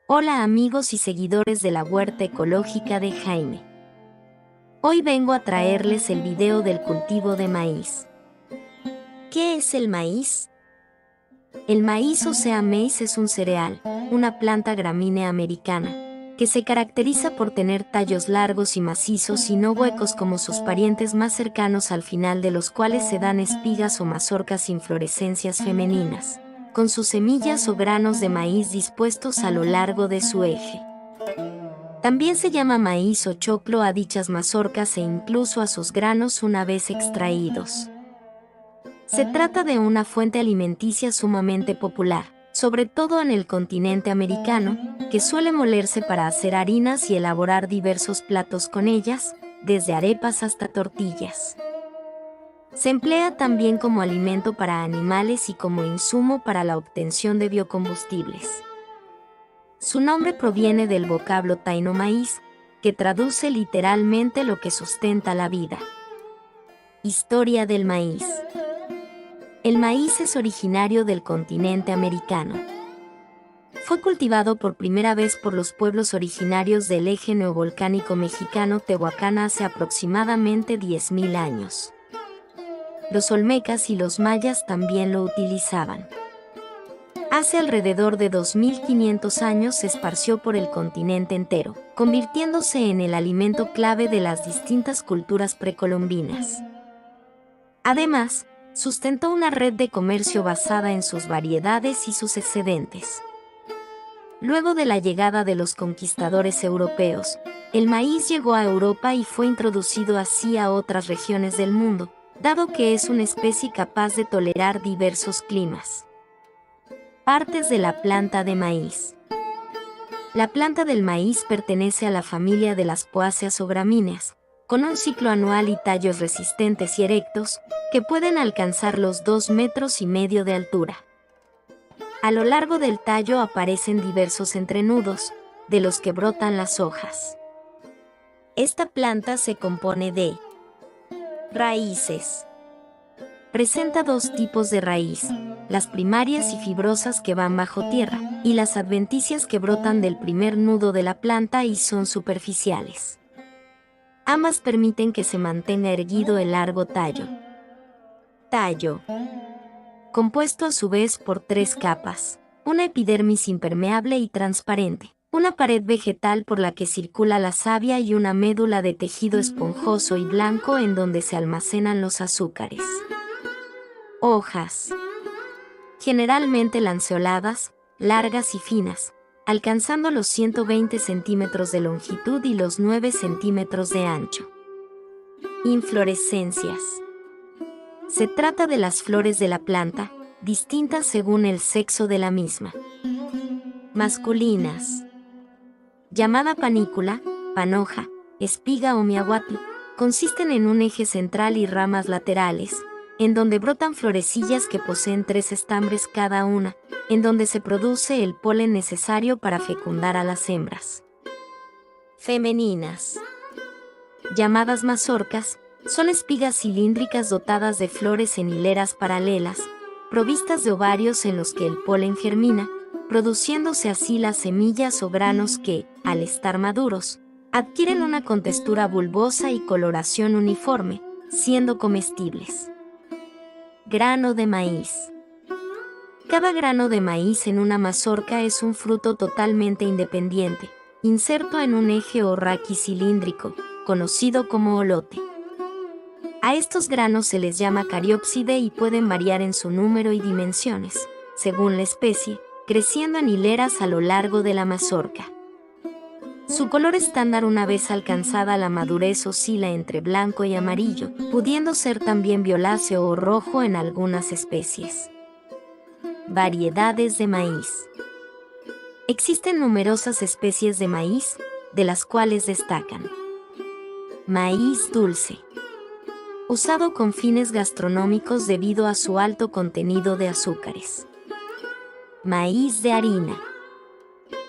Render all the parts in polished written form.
Hola amigos y seguidores de la huerta ecológica de Jaime. Hoy vengo a traerles el video del cultivo de maíz. ¿Qué es el maíz? El maíz o sea maize es un cereal, una planta gramínea americana, que se caracteriza por tener tallos largos y macizos y no huecos como sus parientes más cercanos, al final de los cuales se dan espigas o mazorcas inflorescencias femeninas, con sus semillas o granos de maíz dispuestos a lo largo de su eje. También se llama maíz o choclo a dichas mazorcas e incluso a sus granos una vez extraídos. Se trata de una fuente alimenticia sumamente popular, sobre todo en el continente americano, que suele molerse para hacer harinas y elaborar diversos platos con ellas, desde arepas hasta tortillas. Se emplea también como alimento para animales y como insumo para la obtención de biocombustibles. Su nombre proviene del vocablo taíno maíz, que traduce literalmente lo que sustenta la vida. Historia del maíz. El maíz es originario del continente americano. Fue cultivado por primera vez por los pueblos originarios del eje neovolcánico mexicano Tehuacán hace aproximadamente 10.000 años. Los olmecas y los mayas también lo utilizaban. Hace alrededor de 2.500 años se esparció por el continente entero, convirtiéndose en el alimento clave de las distintas culturas precolombinas. Además, sustentó una red de comercio basada en sus variedades y sus excedentes. Luego de la llegada de los conquistadores europeos, el maíz llegó a Europa y fue introducido así a otras regiones del mundo, dado que es una especie capaz de tolerar diversos climas. Partes de la planta de maíz. La planta del maíz pertenece a la familia de las poáceas o gramíneas, con un ciclo anual y tallos resistentes y erectos, que pueden alcanzar los 2,5 metros de altura. A lo largo del tallo aparecen diversos entrenudos, de los que brotan las hojas. Esta planta se compone de raíces. Presenta dos tipos de raíz, las primarias y fibrosas que van bajo tierra, y las adventicias que brotan del primer nudo de la planta y son superficiales. Ambas permiten que se mantenga erguido el largo tallo. Tallo. Compuesto a su vez por 3 capas, una epidermis impermeable y transparente, una pared vegetal por la que circula la savia y una médula de tejido esponjoso y blanco en donde se almacenan los azúcares. Hojas. Generalmente lanceoladas, largas y finas, alcanzando los 120 centímetros de longitud y los 9 centímetros de ancho. Inflorescencias. Se trata de las flores de la planta, distintas según el sexo de la misma. Masculinas. Llamada panícula, panoja, espiga o miahuatl, consisten en un eje central y ramas laterales, en donde brotan florecillas que poseen 3 estambres cada una, en donde se produce el polen necesario para fecundar a las hembras. Femeninas. Llamadas mazorcas, son espigas cilíndricas dotadas de flores en hileras paralelas, provistas de ovarios en los que el polen germina, produciéndose así las semillas o granos que, al estar maduros, adquieren una contextura bulbosa y coloración uniforme, siendo comestibles. Grano de maíz. Cada grano de maíz en una mazorca es un fruto totalmente independiente, inserto en un eje o raquis cilíndrico, conocido como olote. A estos granos se les llama cariópside y pueden variar en su número y dimensiones, según la especie, creciendo en hileras a lo largo de la mazorca. Su color estándar una vez alcanzada la madurez oscila entre blanco y amarillo, pudiendo ser también violáceo o rojo en algunas especies. Variedades de maíz. Existen numerosas especies de maíz, de las cuales destacan: maíz dulce, usado con fines gastronómicos debido a su alto contenido de azúcares. Maíz de harina.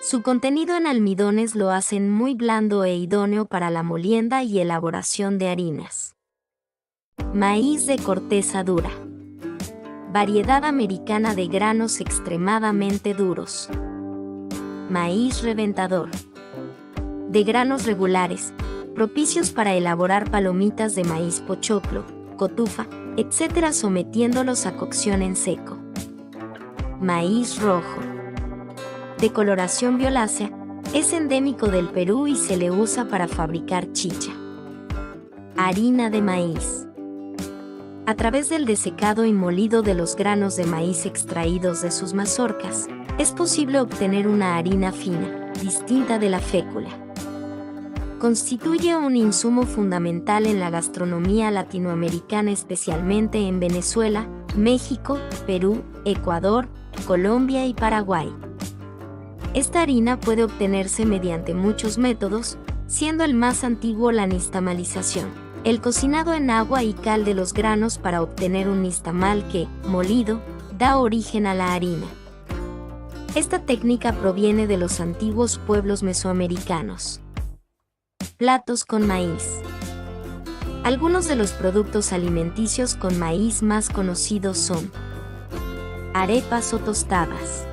Su contenido en almidones lo hacen muy blando e idóneo para la molienda y elaboración de harinas. Maíz de corteza dura. Variedad americana de granos extremadamente duros. maíz reventador. De granos regulares, propicios para elaborar palomitas de maíz pochoclo, cotufa, etc., sometiéndolos a cocción en seco. Maíz rojo. De coloración violácea, es endémico del Perú y se le usa para fabricar chicha. Harina de maíz. A través del desecado y molido de los granos de maíz extraídos de sus mazorcas, es posible obtener una harina fina, distinta de la fécula. Constituye un insumo fundamental en la gastronomía latinoamericana, especialmente en Venezuela, México, Perú, Ecuador, Colombia y Paraguay. Esta harina puede obtenerse mediante muchos métodos, siendo el más antiguo la nixtamalización, el cocinado en agua y cal de los granos para obtener un nixtamal que, molido, da origen a la harina. Esta técnica proviene de los antiguos pueblos mesoamericanos. Platos con maíz. Algunos de los productos alimenticios con maíz más conocidos son arepas o tostadas.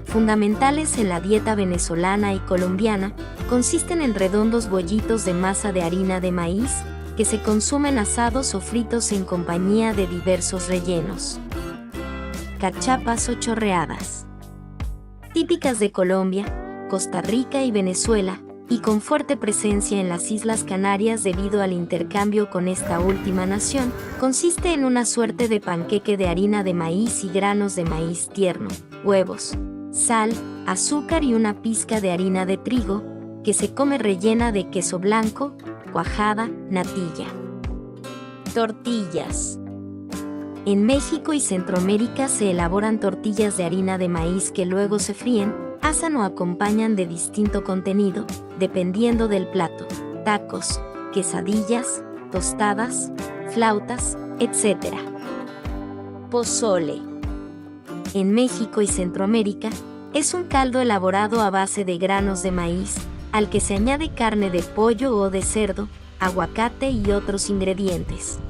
Fundamentales en la dieta venezolana y colombiana, consisten en redondos bollitos de masa de harina de maíz, que se consumen asados o fritos en compañía de diversos rellenos. Cachapas o chorreadas. Típicas de Colombia, Costa Rica y Venezuela, y con fuerte presencia en las Islas Canarias debido al intercambio con esta última nación, consiste en una suerte de panqueque de harina de maíz y granos de maíz tierno, huevos, sal, azúcar y una pizca de harina de trigo, que se come rellena de queso blanco, cuajada, natilla. Tortillas. En México y Centroamérica se elaboran tortillas de harina de maíz que luego se fríen, asan o acompañan de distinto contenido, dependiendo del plato: tacos, quesadillas, tostadas, flautas, etc. Pozole. En México y Centroamérica, es un caldo elaborado a base de granos de maíz, al que se añade carne de pollo o de cerdo, aguacate y otros ingredientes.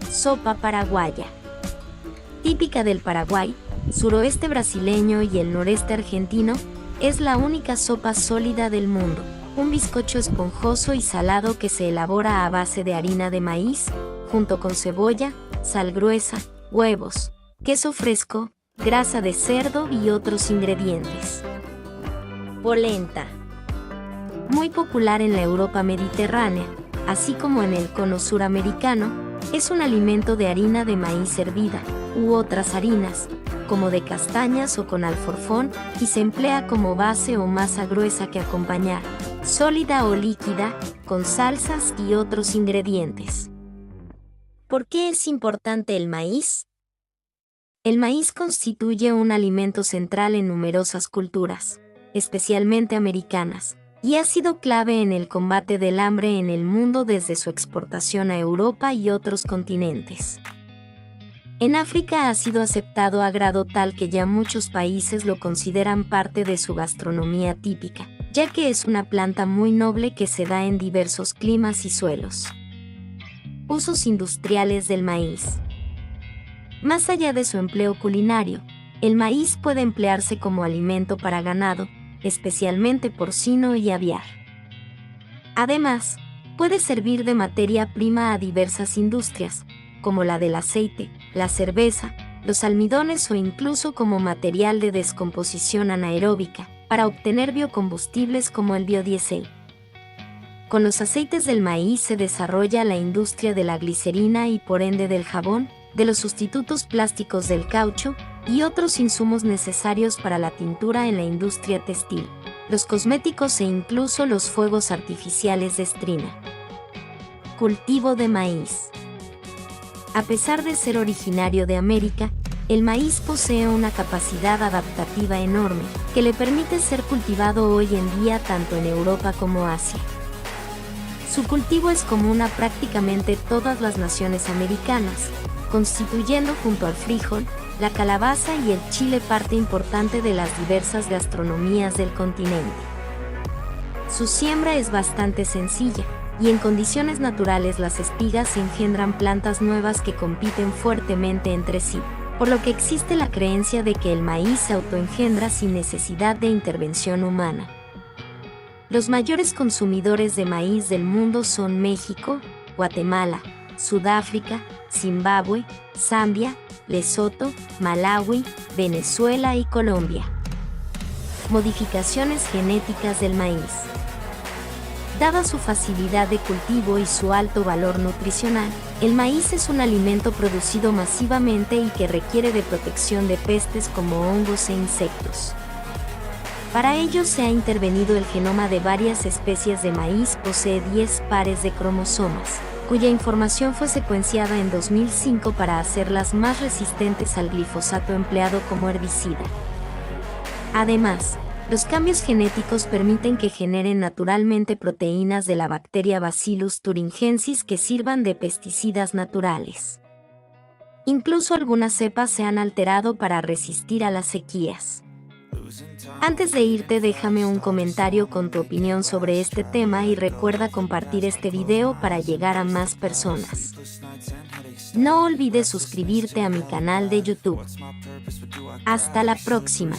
Sopa paraguaya. Típica del Paraguay, suroeste brasileño y el noreste argentino, es la única sopa sólida del mundo, un bizcocho esponjoso y salado que se elabora a base de harina de maíz, junto con cebolla, sal gruesa, huevos, queso fresco, grasa de cerdo y otros ingredientes. Polenta. Muy popular en la Europa mediterránea, así como en el cono suramericano, es un alimento de harina de maíz hervida, u otras harinas, como de castañas o con alforfón, y se emplea como base o masa gruesa que acompañar, sólida o líquida, con salsas y otros ingredientes. ¿Por qué es importante el maíz? El maíz constituye un alimento central en numerosas culturas, especialmente americanas, y ha sido clave en el combate del hambre en el mundo desde su exportación a Europa y otros continentes. En África ha sido aceptado a grado tal que ya muchos países lo consideran parte de su gastronomía típica, ya que es una planta muy noble que se da en diversos climas y suelos. Usos industriales del maíz. Más allá de su empleo culinario, el maíz puede emplearse como alimento para ganado, especialmente porcino y aviar. Además, puede servir de materia prima a diversas industrias, como la del aceite, la cerveza, los almidones o incluso como material de descomposición anaeróbica, para obtener biocombustibles como el biodiesel. Con los aceites del maíz se desarrolla la industria de la glicerina y por ende del jabón, de los sustitutos plásticos del caucho, y otros insumos necesarios para la tintura en la industria textil, los cosméticos e incluso los fuegos artificiales de estrina. Cultivo de maíz. A pesar de ser originario de América, el maíz posee una capacidad adaptativa enorme, que le permite ser cultivado hoy en día tanto en Europa como Asia. Su cultivo es común a prácticamente todas las naciones americanas, constituyendo junto al frijol, la calabaza y el chile parte importante de las diversas gastronomías del continente. Su siembra es bastante sencilla, y en condiciones naturales las espigas engendran plantas nuevas que compiten fuertemente entre sí, por lo que existe la creencia de que el maíz se autoengendra sin necesidad de intervención humana. Los mayores consumidores de maíz del mundo son México, Guatemala, Sudáfrica, Zimbabue, Zambia, Lesoto, Malawi, Venezuela y Colombia. Modificaciones genéticas del maíz. Dada su facilidad de cultivo y su alto valor nutricional, el maíz es un alimento producido masivamente y que requiere de protección de pestes como hongos e insectos. Para ello se ha intervenido el genoma de varias especies de maíz. Posee 10 pares de cromosomas, cuya información fue secuenciada en 2005 para hacerlas más resistentes al glifosato empleado como herbicida. Además, los cambios genéticos permiten que generen naturalmente proteínas de la bacteria Bacillus thuringiensis que sirvan de pesticidas naturales. Incluso algunas cepas se han alterado para resistir a las sequías. Antes de irte, déjame un comentario con tu opinión sobre este tema y recuerda compartir este video para llegar a más personas. No olvides suscribirte a mi canal de YouTube. Hasta la próxima.